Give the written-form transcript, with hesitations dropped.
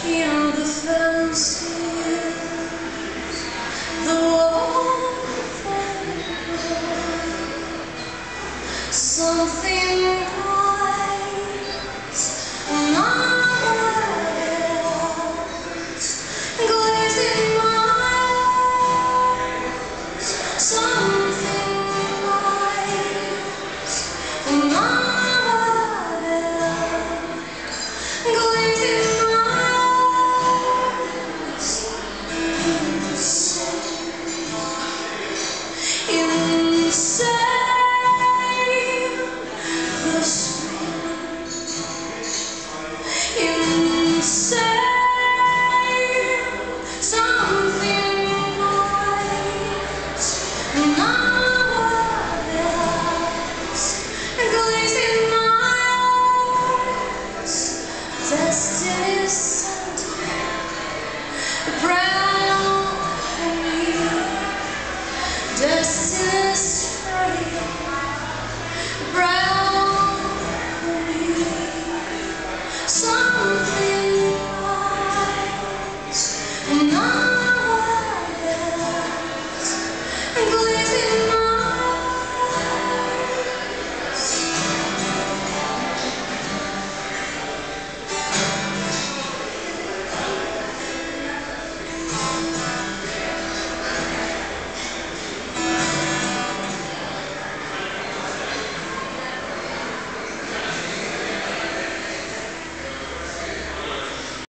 in the fences, the waterfall, something bright, marvelous, glazing my eyes, something bright, marvelous, glazing my eyes, insane, the spring, insane, something bright, marvelous, glazing my eyes, destiny sent brown for me, destiny's free, brown for me.